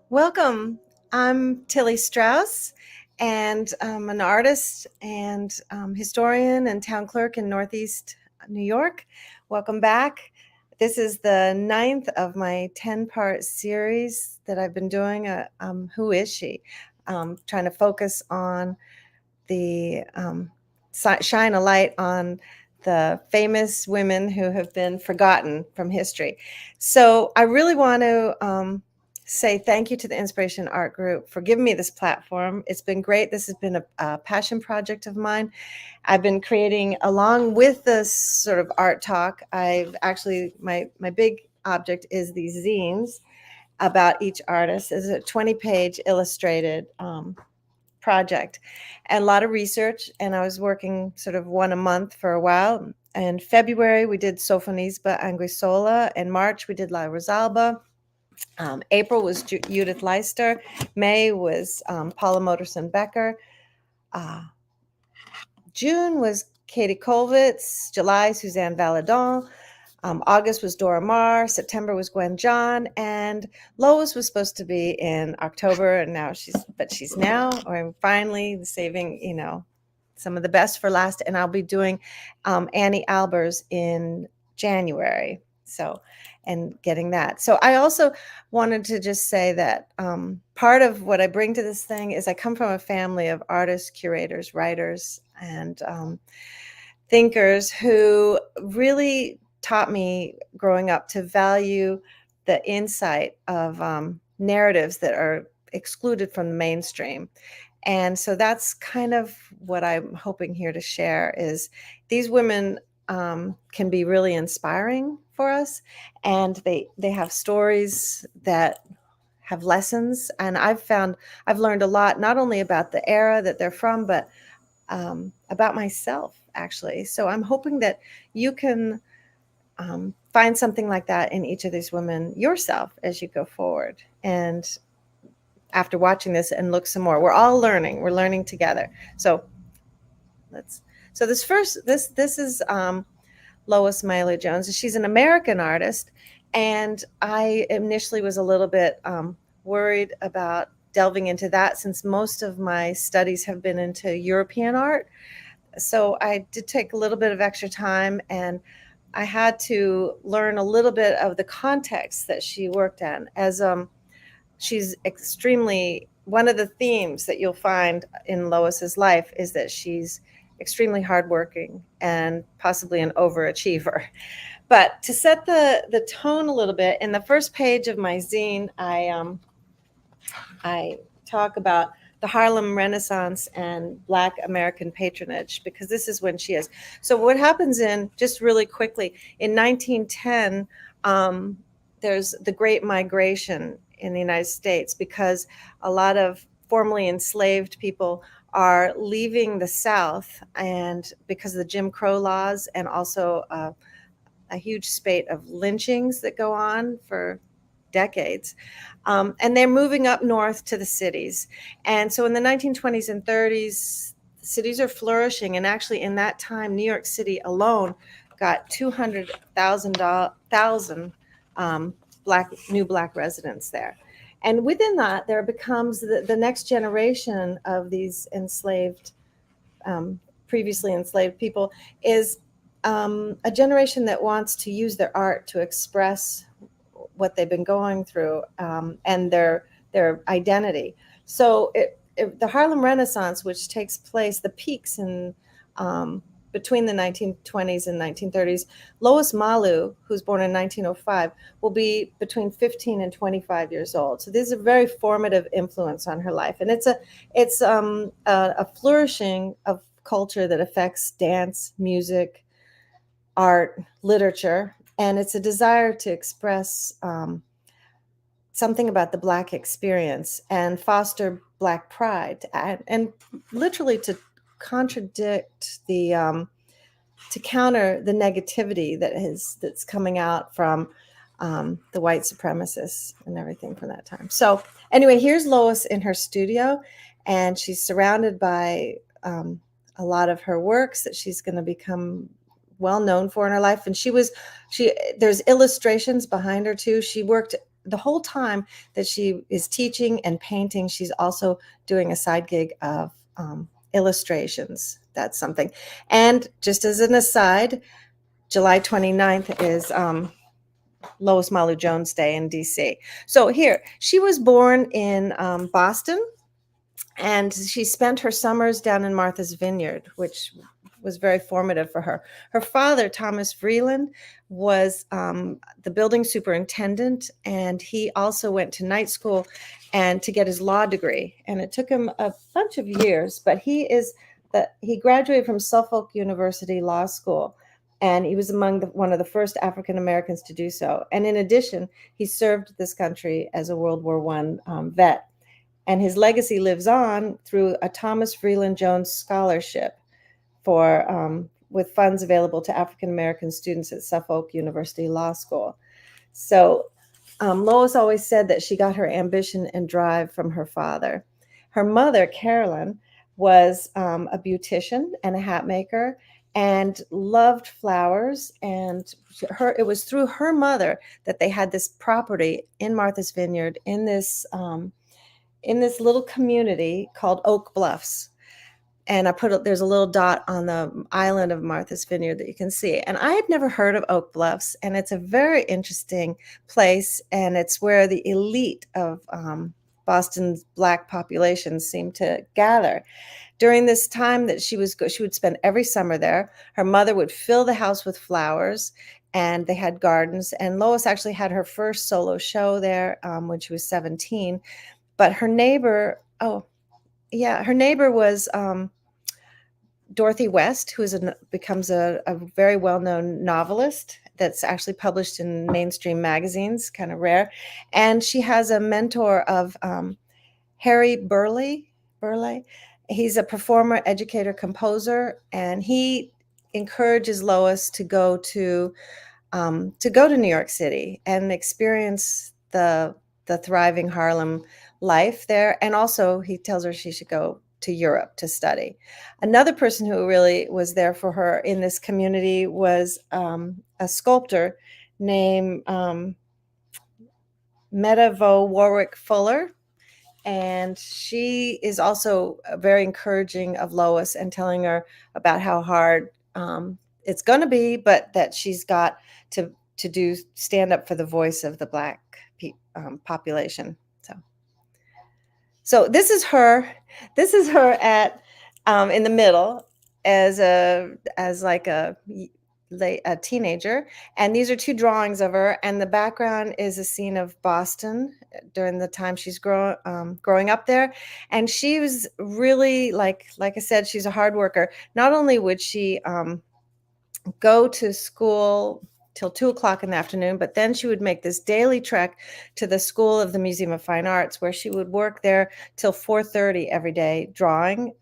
Welcome. I'm Tilly Strauss, and I'm an artist and historian and town clerk in Northeast New York. Welcome back. This is the ninth of my 10-part series that I've been doing. Who is she? Trying to focus on the shine a light on the famous women who have been forgotten from history. So I really want to say thank you to the Inspiration Art Group for giving me this platform. It's been great. This has been a passion project of mine. I've been creating, along with this sort of art talk, I've actually, my big object is these zines about each artist. It's a 20-page illustrated project and a lot of research. And I was working sort of one a month for a while. In February, we did Sofonisba Anguissola. In March, we did La Rosalba. April was Judith Leister. May was Paula Modersohn Becker. June was Katie Kollwitz. July, Suzanne Valadon. August was Dora Maar. September was Gwen John, and Lois was supposed to be in October, and now she's now, or I'm finally saving, some of the best for last, and I'll be doing Annie Albers in January. So, and getting that. So I also wanted to just say that part of what I bring to this thing is I come from a family of artists, curators, writers, and thinkers who really taught me growing up to value the insight of narratives that are excluded from the mainstream. And so that's kind of what I'm hoping here to share is these women can be really inspiring for us, and they have stories that have lessons. And I've learned a lot, not only about the era that they're from, but about myself, actually. So I'm hoping that you can find something like that in each of these women yourself as you go forward. And after watching this and look some more, we're all learning. We're learning together. So this is Lois Mailou Jones. She's an American artist, and I initially was a little bit worried about delving into that since most of my studies have been into European art. So I did take a little bit of extra time, and I had to learn a little bit of the context that she worked in. As she's extremely, one of the themes that you'll find in Lois's life is that she's extremely hardworking and possibly an overachiever. But to set the tone a little bit, in the first page of my zine, I talk about the Harlem Renaissance and Black American patronage, because this is when she is. So what happens just really quickly, in 1910, there's the Great Migration in the United States, because a lot of formerly enslaved people are leaving the South, and because of the Jim Crow laws, and also a huge spate of lynchings that go on for decades. And they're moving up north to the cities. And so in the 1920s and 30s, the cities are flourishing. And actually in that time, New York City alone got 200,000 new black residents there. And within that, there becomes the next generation of these enslaved, previously enslaved people is a generation that wants to use their art to express what they've been going through, and their identity. So the Harlem Renaissance, which takes place, the peaks in between the 1920s and 1930s, Lois Mailou, who's born in 1905, will be between 15 and 25 years old. So this is a very formative influence on her life, and it's a flourishing of culture that affects dance, music, art, literature, and it's a desire to express something about the Black experience and foster Black pride, and literally to contradict to counter the negativity that's coming out from the white supremacists and everything from that time. So anyway, here's Lois in her studio, and she's surrounded by a lot of her works that she's going to become well known for in her life. And there's illustrations behind her too. She worked the whole time that she is teaching and painting, she's also doing a side gig of illustrations. That's something. And just as an aside, July 29th is Lois Mailou Jones Day in DC. So here, she was born in Boston, and she spent her summers down in Martha's Vineyard, which was very formative for her. Her father, Thomas Vreeland, was the building superintendent, and he also went to night school and to get his law degree. And it took him a bunch of years, but he graduated from Suffolk University Law School, and he was among one of the first African Americans to do so. And in addition, he served this country as a World War I vet. And his legacy lives on through a Thomas Vreeland Jones Scholarship with funds available to African American students at Suffolk University Law School. So Lois always said that she got her ambition and drive from her father. Her mother, Carolyn, was a beautician and a hat maker and loved flowers. And it was through her mother that they had this property in Martha's Vineyard in this little community called Oak Bluffs. And there's a little dot on the island of Martha's Vineyard that you can see. And I had never heard of Oak Bluffs, and it's a very interesting place, and it's where the elite of Boston's Black population seemed to gather. During this time that she would spend every summer there. Her mother would fill the house with flowers, and they had gardens. And Lois actually had her first solo show there when she was 17. But her neighbor was Dorothy West, who becomes a very well-known novelist that's actually published in mainstream magazines, kind of rare. And she has a mentor of Harry Burleigh. He's a performer, educator, composer, and he encourages Lois to go to New York City and experience the thriving Harlem life there. And also he tells her she should go to Europe to study. Another person who really was there for her in this community was a sculptor named Medavo Warwick Fuller. And she is also very encouraging of Lois and telling her about how hard it's going to be, but that she's got to stand up for the voice of the Black population. So this is her at in the middle as a teenager, and these are two drawings of her, and the background is a scene of Boston during the time she's growing up there. And she was really, like I said, she's a hard worker. Not only would she go to school till 2:00 in the afternoon, but then she would make this daily trek to the School of the Museum of Fine Arts, where she would work there till 4:30 every day drawing.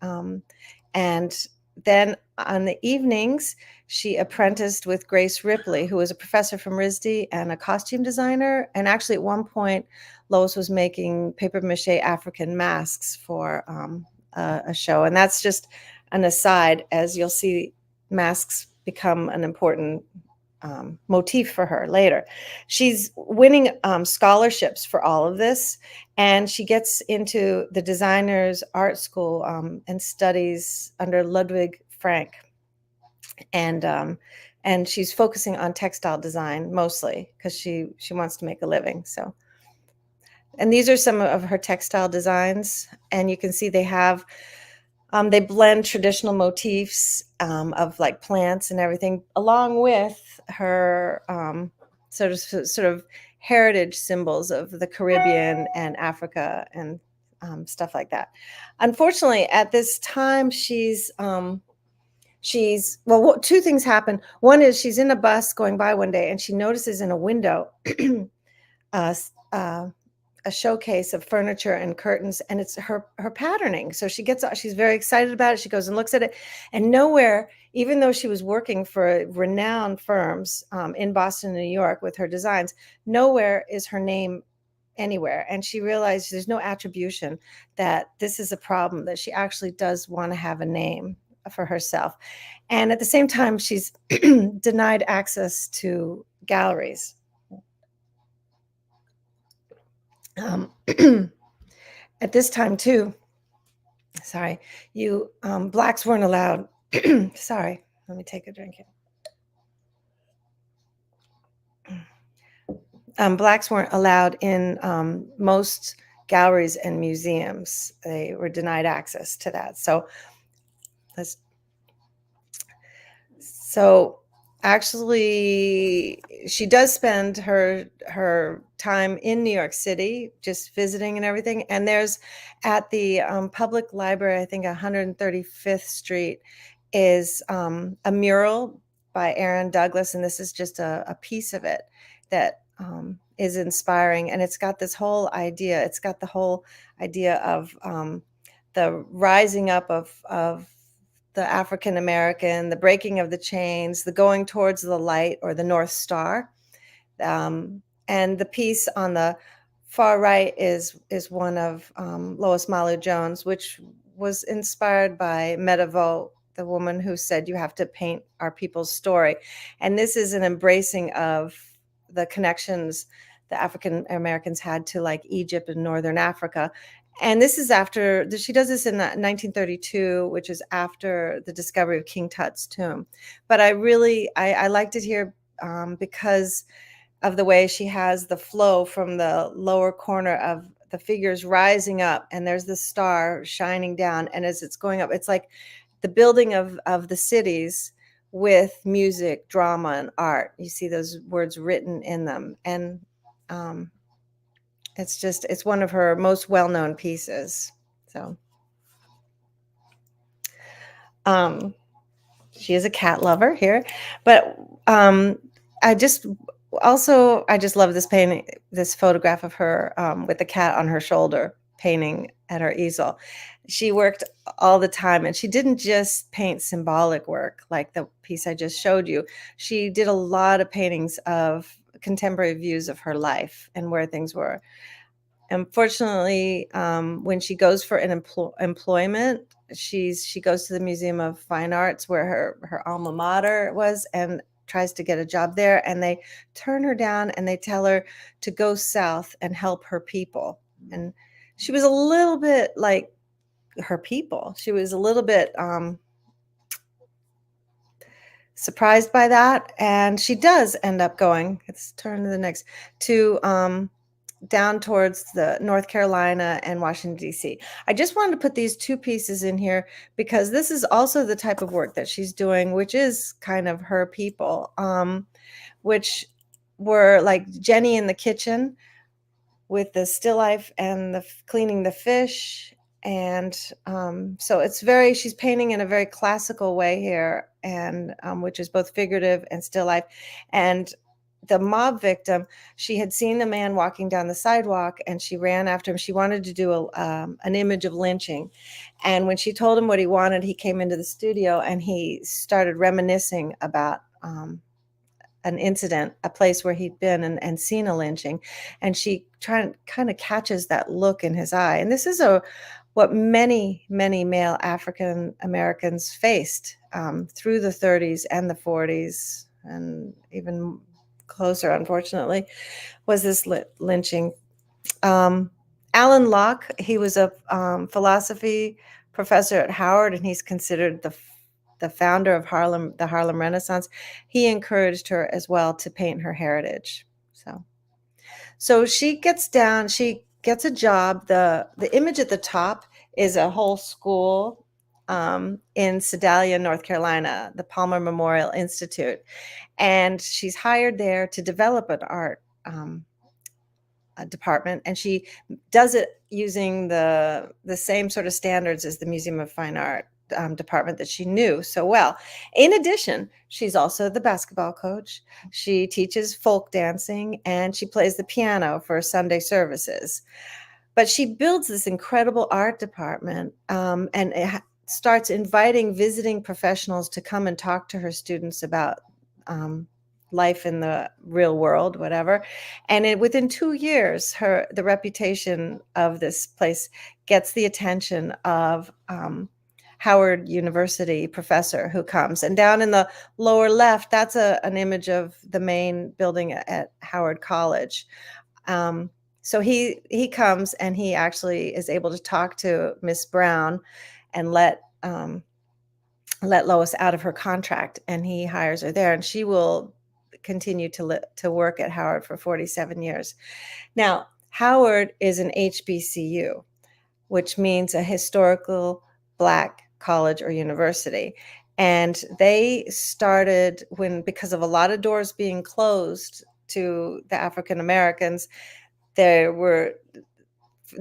And then on the evenings, she apprenticed with Grace Ripley, who was a professor from RISD and a costume designer. And actually, at one point, Lois was making paper mache African masks for a show. And that's just an aside, as you'll see masks become an important motif for her later. She's winning scholarships for all of this, and she gets into the designer's art school and studies under Ludwig Frank. And she's focusing on textile design mostly because she wants to make a living. So, and these are some of her textile designs, and you can see they have they blend traditional motifs of like plants and everything, along with her sort of heritage symbols of the Caribbean and Africa and stuff like that. Unfortunately, at this time, two things happen. One is she's in a bus going by one day, and she notices in a window a showcase of furniture and curtains, and it's her patterning. So she's very excited about it. She goes and looks at it, and nowhere, even though she was working for renowned firms in Boston and New York with her designs, nowhere is her name anywhere. And she realized there's no attribution, that this is a problem, that she actually does want to have a name for herself. And at the same time, she's denied access to galleries. Um, at this time too, sorry, you blacks weren't allowed. Sorry, let me take a drink here. Blacks weren't allowed in most galleries and museums. They were denied access to that. Let's So actually, she does spend her time in New York City, just visiting and everything. And there's at the public library, I think 135th Street, is a mural by Aaron Douglas, and this is just a piece of it that is inspiring. And it's got this whole idea. It's got the whole idea of the rising up of the African American, the breaking of the chains, the going towards the light or the North Star. And the piece on the far right is one of Lois Mailou Jones, which was inspired by Medavo, the woman who said, "You have to paint our people's story." And this is an embracing of the connections the African Americans had to like Egypt and Northern Africa. And this is after she does this in 1932, which is after the discovery of King Tut's tomb. But I liked it here because of the way she has the flow from the lower corner of the figures rising up, and there's the star shining down, and as it's going up, it's like the building of the cities with music, drama, and art. You see those words written in them, and um, it's one of her most well-known pieces. So um, she is a cat lover here, but I just I just love this painting, this photograph of her with the cat on her shoulder, painting at her easel. She worked all the time, and she didn't just paint symbolic work like the piece I just showed you. She did a lot of paintings of contemporary views of her life and where things were. Unfortunately, when she goes for an employment, she goes to the Museum of Fine Arts where her alma mater was, and tries to get a job there, and they turn her down, and they tell her to go south and help her people. And she was a little bit like her people. She was a little bit surprised by that, and she does end up going. Let's turn to the next to down towards the North Carolina and Washington, D.C. I just wanted to put these two pieces in here because this is also the type of work that she's doing, which is kind of her people, which were like Jenny in the kitchen with the still life and the cleaning the fish. And so she's painting in a very classical way here, and which is both figurative and still life. And the mob victim, she had seen a man walking down the sidewalk, and she ran after him. She wanted to do an image of lynching. And when she told him what he wanted, he came into the studio, and he started reminiscing about an incident, a place where he'd been and seen a lynching. And she kind of catches that look in his eye. And this is what many male African Americans faced through the 30s and the 40s, and even closer, unfortunately, was this lynching. Alan Locke, he was a philosophy professor at Howard, and he's considered the founder of the Harlem Renaissance. He encouraged her as well to paint her heritage. So she gets a job. The image at the top is a whole school in Sedalia, North Carolina, the Palmer Memorial Institute. And she's hired there to develop an art department, and she does it using the same sort of standards as the Museum of Fine Art department that she knew so well. In addition, she's also the basketball coach. She teaches folk dancing, and she plays the piano for Sunday services. But she builds this incredible art department, and it starts inviting visiting professionals to come and talk to her students about life in the real world, whatever. And within 2 years, the reputation of this place gets the attention of Howard University professor who comes. And down in the lower left, that's an image of the main building at Howard College. So he comes and he actually is able to talk to Miss Brown and let Lois out of her contract, and he hires her there, and she will continue to work at Howard for 47 years. Now, Howard is an HBCU, which means a historical Black college or university. And they started because of a lot of doors being closed to the African Americans, there were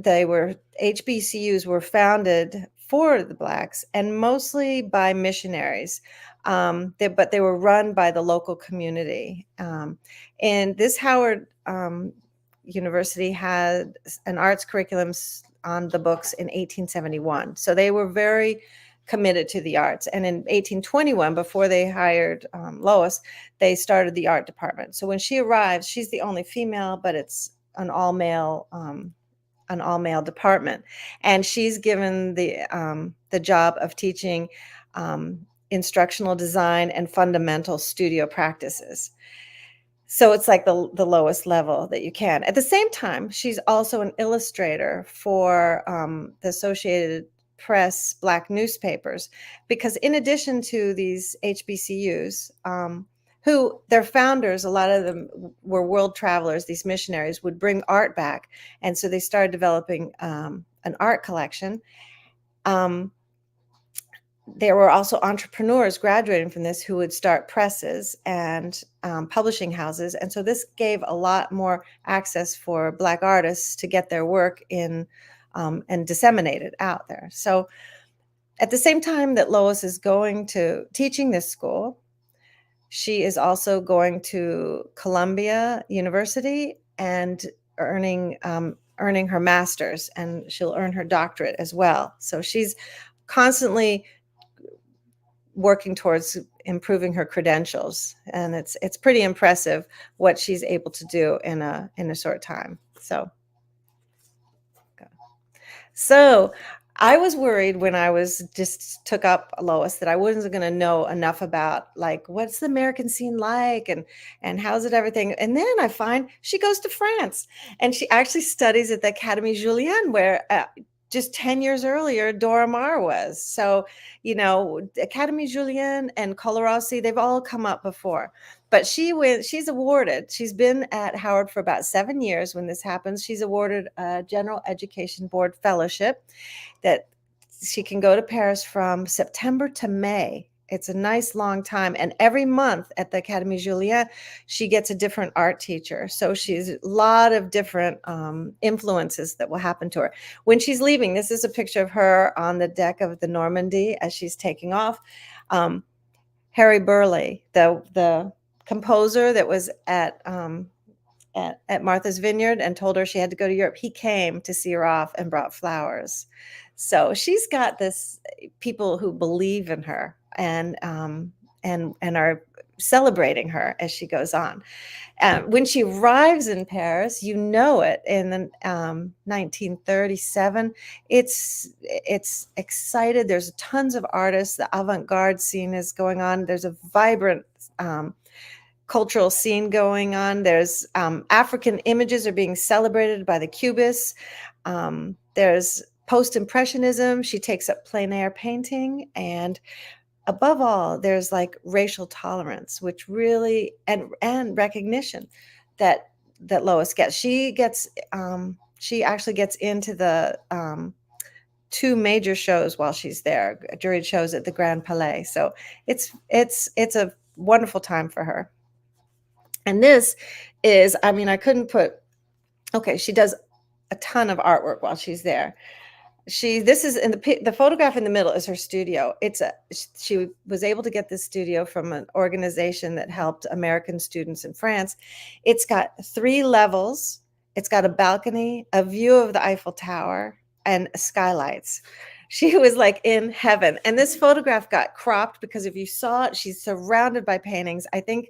HBCUs were founded for the Blacks and mostly by missionaries, but they were run by the local community. And this Howard University had an arts curriculum on the books in 1871. So they were very committed to the arts. And in 1821, before they hired Lois, they started the art department. So when she arrives, she's the only female, but it's an all-male department, and she's given the job of teaching instructional design and fundamental studio practices. So it's like the lowest level that you can. At the same time, she's also an illustrator for the Associated Press Black newspapers, because in addition to these HBCUs, who their founders, a lot of them were world travelers, these missionaries would bring art back. And so they started developing an art collection. There were also entrepreneurs graduating from this who would start presses and publishing houses. And so this gave a lot more access for Black artists to get their work in and disseminated out there. So at the same time that Lois is going to teaching this school, she is also going to Columbia University and earning her master's, and she'll earn her doctorate as well. So she's constantly working towards improving her credentials, and it's pretty impressive what she's able to do in a short time. So I was worried when I just took up Lois that I wasn't going to know enough about, like, what's the American scene like and how's it everything. And then I find she goes to France and she actually studies at the Académie Julienne, where just 10 years earlier, Dora Maar was. So, Académie Julienne and Colarossi, they've all come up before. But she's awarded. She's been at Howard for about 7 years when this happens. She's awarded a General Education Board fellowship that she can go to Paris from September to May. It's a nice long time. And every month at the Académie Julienne, she gets a different art teacher. So she's a lot of different influences that will happen to her. When she's leaving, this is a picture of her on the deck of the Normandy as she's taking off. Harry Burleigh, the composer that was at Martha's Vineyard and told her she had to go to Europe, he came to see her off and brought flowers. So she's got this people who believe in her and are celebrating her as she goes on. When she arrives in Paris, it in 1937. It's excited. There's tons of artists. The avant-garde scene is going on. There's a vibrant cultural scene going on. There's African images are being celebrated by the Cubists. There's post-impressionism. She takes up plein air painting, and above all, there's like racial tolerance, which really and recognition that Lois gets. She actually gets into the two major shows while she's there, juried shows at the Grand Palais. So it's a wonderful time for her. And this is, I couldn't she does a ton of artwork while she's there. This is in the photograph in the middle is her studio. She was able to get this studio from an organization that helped American students in France. It's got 3 levels. It's got a balcony, a view of the Eiffel Tower, and skylights. She was like in heaven. And this photograph got cropped because if you saw it, she's surrounded by paintings. I think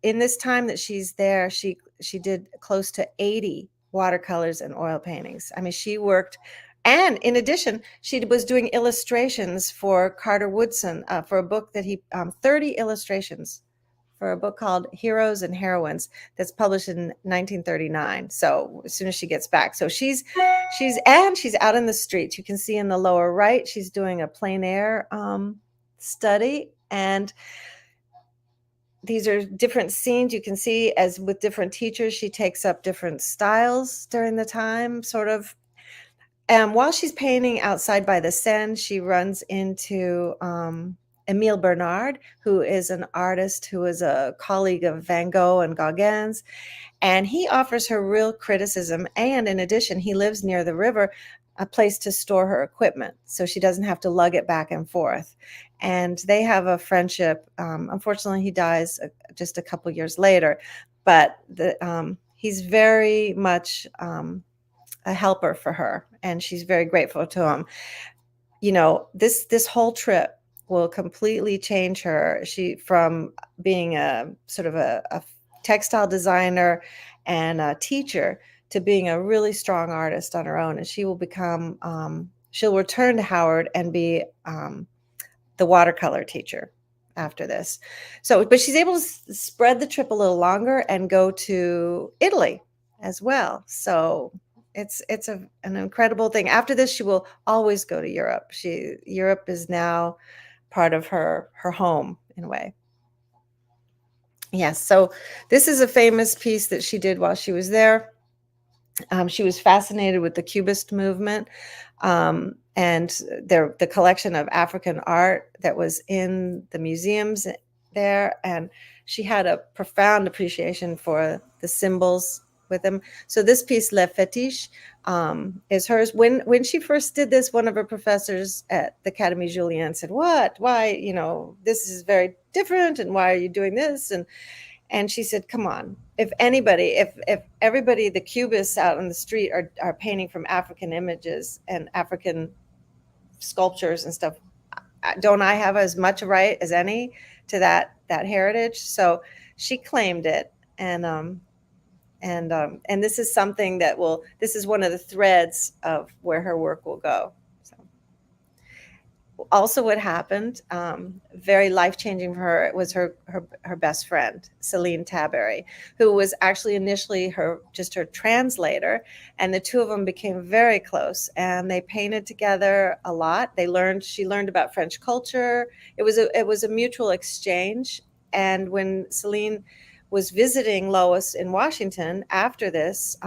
in this time that she's there, she did close to 80 watercolors and oil paintings. She worked, and in addition, she was doing illustrations for Carter Woodson for a book that 30 illustrations for a book called Heroes and Heroines that's published in 1939. So as soon as she gets back, so she's out in the streets. You can see in the lower right, she's doing a plein air study, and these are different scenes. You can see, as with different teachers, she takes up different styles during the time, sort of. And while she's painting outside by the Seine, she runs into Emile Bernard, who is an artist who is a colleague of Van Gogh and Gauguin's. And he offers her real criticism. And in addition, he lives near the river, a place to store her equipment so she doesn't have to lug it back and forth. And they have a friendship. Unfortunately, he dies just a couple years later, but he's very much a helper for her, and she's very grateful to him. You know, this whole trip will completely change her. She, from being a sort of a textile designer and a teacher, to being a really strong artist on her own. And she will become, she'll return to Howard and be the watercolor teacher after this. So, but she's able to spread the trip a little longer and go to Italy as well. So it's an incredible thing. After this, she will always go to Europe. Europe is now part of her home in a way. Yes. So this is a famous piece that she did while she was there. She was fascinated with the Cubist movement, and the collection of African art that was in the museums there. And she had a profound appreciation for the symbols with them. So this piece, Le Fétiche, is hers. When she first did this, one of her professors at the Académie Julian said, "What? Why? You know, this is very different, and why are you doing this?" And she said, "Come on, if everybody, the Cubists out on the street are painting from African images and African sculptures and stuff, don't I have as much right as any to that heritage?" So she claimed it, and this is something this is one of the threads of where her work will go. So also what happened, very life-changing for her, it was her best friend, Celine Taberry, who was actually initially her translator, and the two of them became very close, and they painted together a lot. She learned about French culture. It was a mutual exchange. And when Celine was visiting Lois in Washington after this,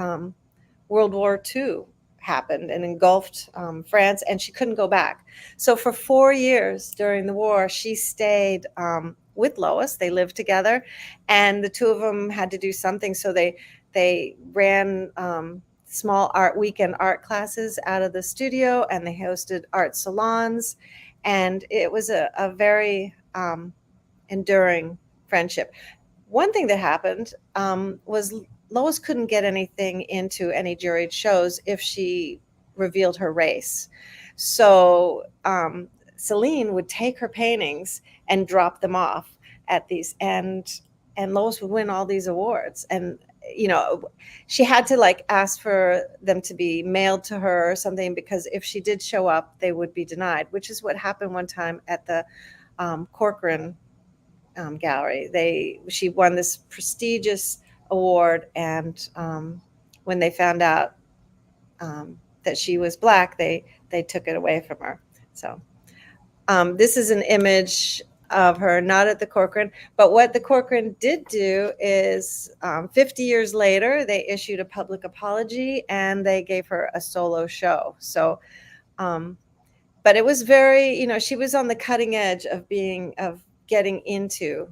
World War II happened and engulfed France, and she couldn't go back. So for 4 years during the war, she stayed with Lois. They lived together, and the two of them had to do something. So they ran small weekend art classes out of the studio, and they hosted art salons, and it was a very enduring friendship. One thing that happened was Lois couldn't get anything into any juried shows if she revealed her race. So Celine would take her paintings and drop them off at these, and Lois would win all these awards. And you know, she had to ask for them to be mailed to her or something, because if she did show up, they would be denied, which is what happened one time at the Corcoran gallery. She won this prestigious award, and when they found out that she was Black, they took it away from her. So this is an image of her, not at the Corcoran, but what the Corcoran did do is 50 years later, they issued a public apology, and they gave her a solo show. So but it was very, she was on the cutting edge of getting into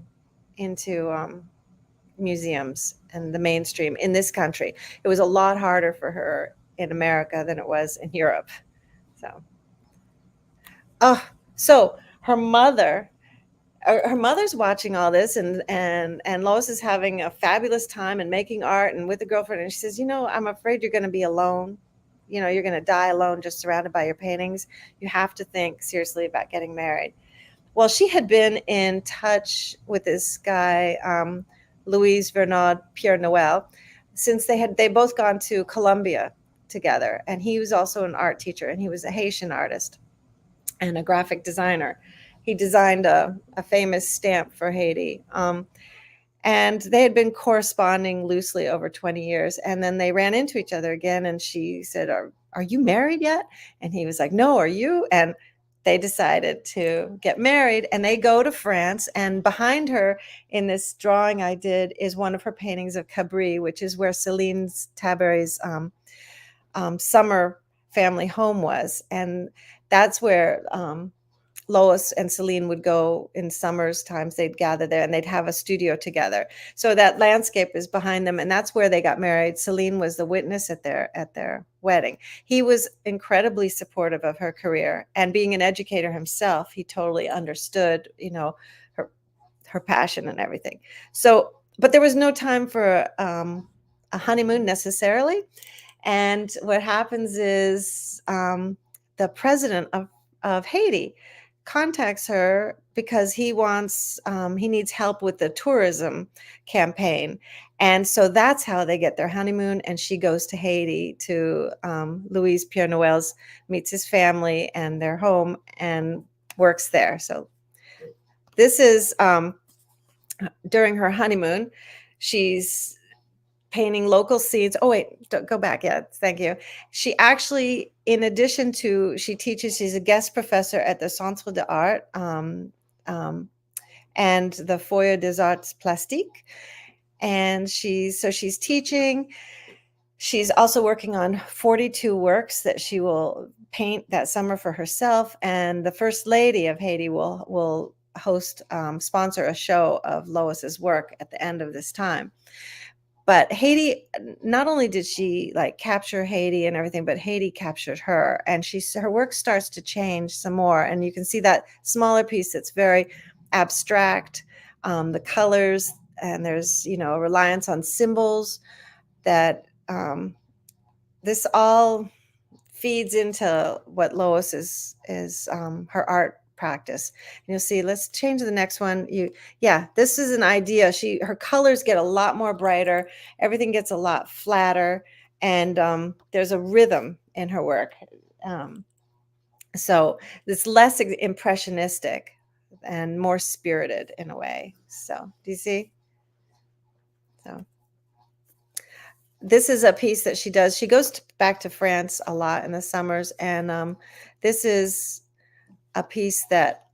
museums and the mainstream in this country. It was a lot harder for her in America than it was in Europe. So her mother's watching all this, and Lois is having a fabulous time and making art and with a girlfriend, and she says, "I'm afraid you're going to be alone. You're going to die alone, just surrounded by your paintings. You have to think seriously about getting married." Well, she had been in touch with this guy, Louis Vernaud Pierre Noël, since they both gone to Columbia together. And he was also an art teacher, and he was a Haitian artist and a graphic designer. He designed a famous stamp for Haiti. And they had been corresponding loosely over 20 years. And then they ran into each other again. And she said, are you married yet? And he was like, no, are you? And they decided to get married, and they go to France. And behind her in this drawing I did is one of her paintings of Cabri, which is where Celine Taberry's summer family home was. And that's where Lois and Celine would go in summers times. They'd gather there and they'd have a studio together. So that landscape is behind them, and that's where they got married. Celine was the witness at their wedding. He was incredibly supportive of her career, and being an educator himself, he totally understood, her passion and everything. So, but there was no time for a honeymoon necessarily. And what happens is the president of Haiti contacts her because he needs help with the tourism campaign. And so that's how they get their honeymoon. And she goes to Haiti to Louise Pierre Noël's, meets his family and their home, and works there. So this is during her honeymoon. She's painting local scenes. Oh, wait, don't go back yet. Thank you. She actually, in addition to, she's a guest professor at the Centre d'Art and the Foyer des Arts Plastiques. And she's teaching. She's also working on 42 works that she will paint that summer for herself. And the First Lady of Haiti will sponsor a show of Lois's work at the end of this time. But Haiti, not only did she capture Haiti and everything, but Haiti captured her, and her work starts to change some more. And you can see that smaller piece that's very abstract, the colors, and there's a reliance on symbols that this all feeds into what Lois is her art practice. And you'll see, let's change to the next one. This is an idea. Her colors get a lot more brighter. Everything gets a lot flatter, and there's a rhythm in her work. So it's less impressionistic and more spirited in a way. So do you see? So this is a piece that she does. She goes back to France a lot in the summers, and this is a piece that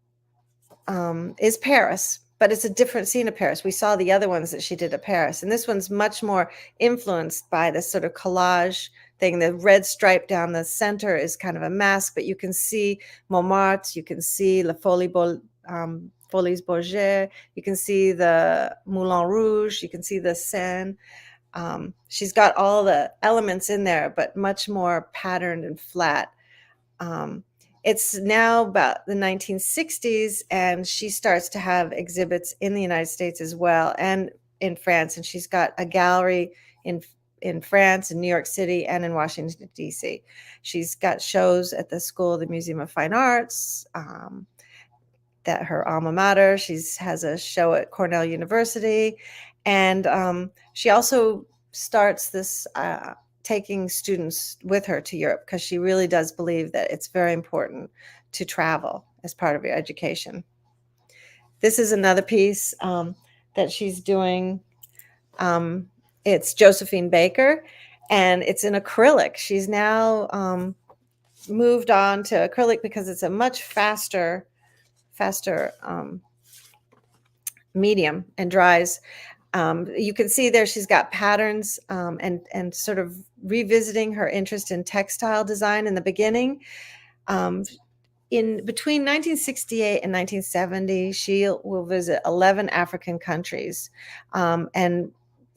is Paris, but it's a different scene of Paris. We saw the other ones that she did at Paris, and this one's much more influenced by this sort of collage thing. The red stripe down the center is kind of a mask, but you can see Montmartre, you can see La Folies Bergère, you can see the Moulin Rouge, you can see the Seine. She's got all the elements in there, but much more patterned and flat. It's now about the 1960s, and she starts to have exhibits in the United States as well, and in France. And she's got a gallery in France, in New York City, and in Washington, D.C. She's got shows at the School of the Museum of Fine Arts, that her alma mater. She has a show at Cornell University, and she also starts this taking students with her to Europe, because she really does believe that it's very important to travel as part of your education. This is another piece that she's doing. It's Josephine Baker, and it's in acrylic. She's now moved on to acrylic because it's a much faster medium and dries. You can see there she's got patterns and sort of revisiting her interest in textile design in the beginning. In between 1968 and 1970, she will visit 11 African countries, and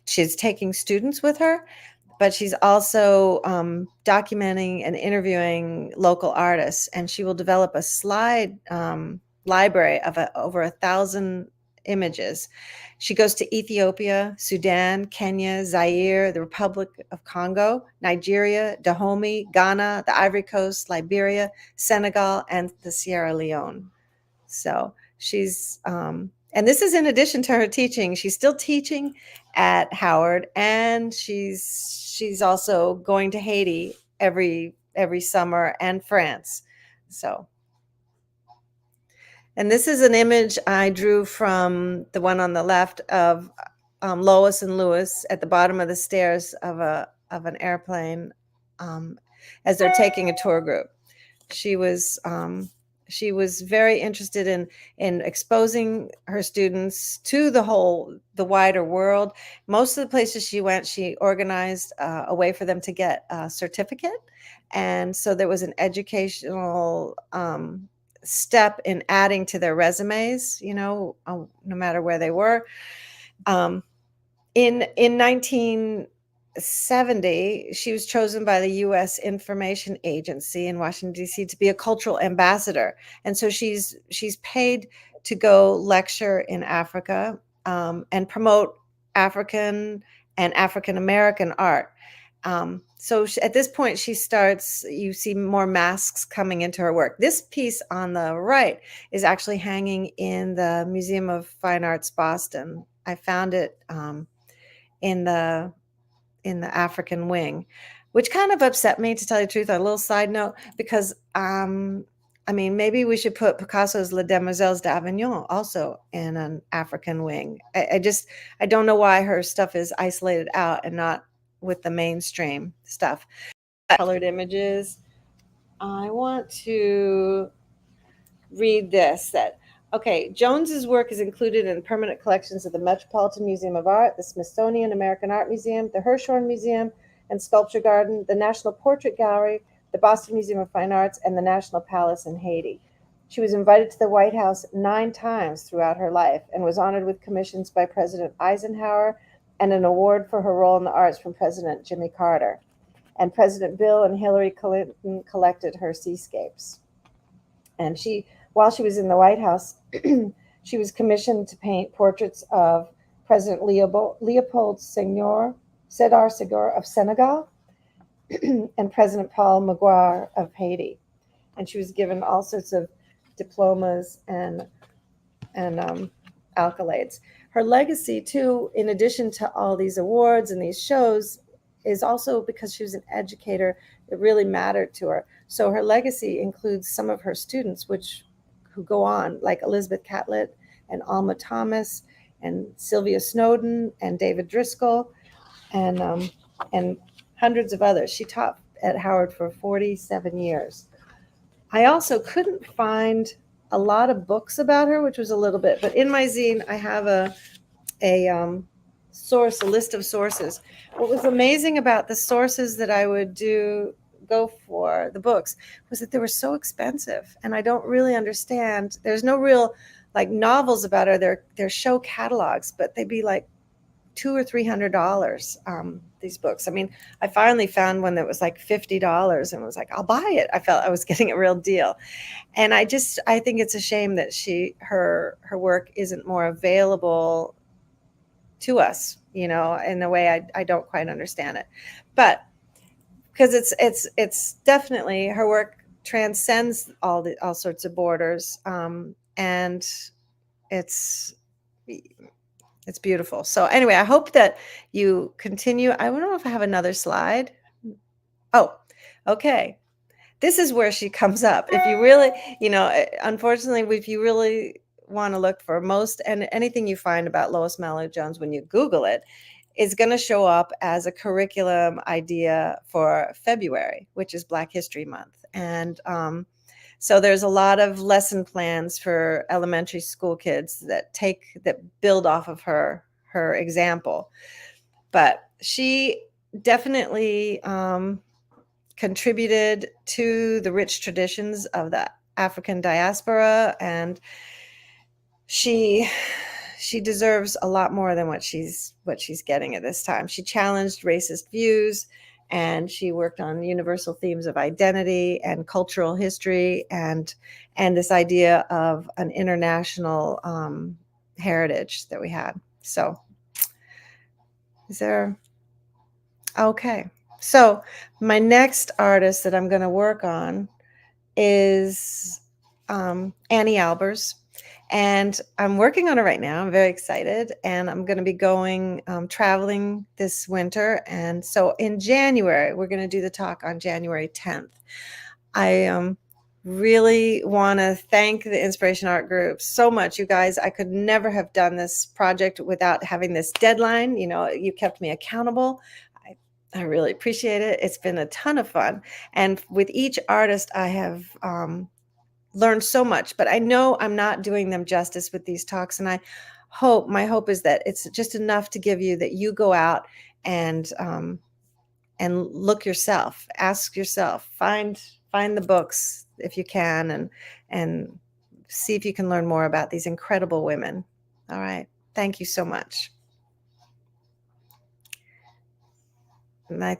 she's taking students with her, but she's also documenting and interviewing local artists, and she will develop a slide library of over 1,000 images. She goes to Ethiopia, Sudan, Kenya, Zaire, the Republic of Congo, Nigeria, Dahomey, Ghana, the Ivory Coast, Liberia, Senegal, and the Sierra Leone. So she's, and this is in addition to her teaching. She's still teaching at Howard, and she's also going to Haiti every summer, and France. So. And this is an image I drew from the one on the left of Lois and Louis at the bottom of the stairs of an airplane um, as they're taking a tour group. She was she was very interested in exposing her students to the wider world. Most of the places she went, she organized a way for them to get a certificate, and so there was an educational step in adding to their resumes. No matter where they were. Um, in 1970, she was chosen by the U.S. Information Agency in Washington, D.C. to be a cultural ambassador. And so she's paid to go lecture in Africa and promote African and African American art. At this point, you see more masks coming into her work. This piece on the right is actually hanging in the Museum of Fine Arts, Boston. I found it in the African wing, which kind of upset me, to tell you the truth. A little side note, because maybe we should put Picasso's Les Demoiselles d'Avignon also in an African wing. I don't know why her stuff is isolated out and not with the mainstream stuff. Colored images. I want to read this. Jones's work is included in permanent collections of the Metropolitan Museum of Art, the Smithsonian American Art Museum, the Hirshhorn Museum and Sculpture Garden, the National Portrait Gallery, the Boston Museum of Fine Arts, and the National Palace in Haiti. She was invited to the White House 9 times throughout her life and was honored with commissions by President Eisenhower and an award for her role in the arts from President Jimmy Carter. And President Bill and Hillary Clinton collected her seascapes. And while she was in the White House, she was commissioned to paint portraits of President Leopold Sédar Senghor of Senegal and President Paul Maguire of Haiti. And she was given all sorts of diplomas and accolades. Her legacy, too, in addition to all these awards and these shows, is also because she was an educator. It really mattered to her. So her legacy includes some of her students, who go on, like Elizabeth Catlett and Alma Thomas and Sylvia Snowden and David Driscoll and hundreds of others. She taught at Howard for 47 years. I also couldn't find a lot of books about her, which was a little bit, but in my zine, I have a list of sources. What was amazing about the sources that I would go for the books was that they were so expensive, and I don't really understand. There's no real novels about her. They're show catalogs, but they'd be like $200 or $300. These books. I finally found one that was like $50 and was like, I'll buy it. I felt I was getting a real deal. And I think it's a shame that her work isn't more available to us, in a way I don't quite understand it. But because it's definitely, her work transcends all sorts of borders, and it's beautiful. So anyway, I hope that you continue. I don't know if I have another slide. Oh, okay. This is where she comes up. If you really, unfortunately, if you really want to look for anything you find about Lois Mailou Jones, when you Google it, is going to show up as a curriculum idea for February, which is Black History Month. And so there's a lot of lesson plans for elementary school kids that build off of her example. But she definitely contributed to the rich traditions of the African diaspora, and she deserves a lot more than what she's getting at this time. She challenged racist views, and she worked on universal themes of identity and cultural history, and this idea of an international heritage that we had. So, okay. So my next artist that I'm going to work on is Annie Albers. And I'm working on it right now. I'm very excited. And I'm going to be going traveling this winter. And so in January, we're going to do the talk on January 10th. really want to thank the Inspiration Art Group so much. You guys, I could never have done this project without having this deadline. You know, you kept me accountable. I really appreciate it. It's been a ton of fun. And with each artist, I have learned so much, but I know I'm not doing them justice with these talks. And my hope is that it's just enough to give you that you go out and look yourself, ask yourself, find the books if you can, and see if you can learn more about these incredible women. All right. Thank you so much. And I think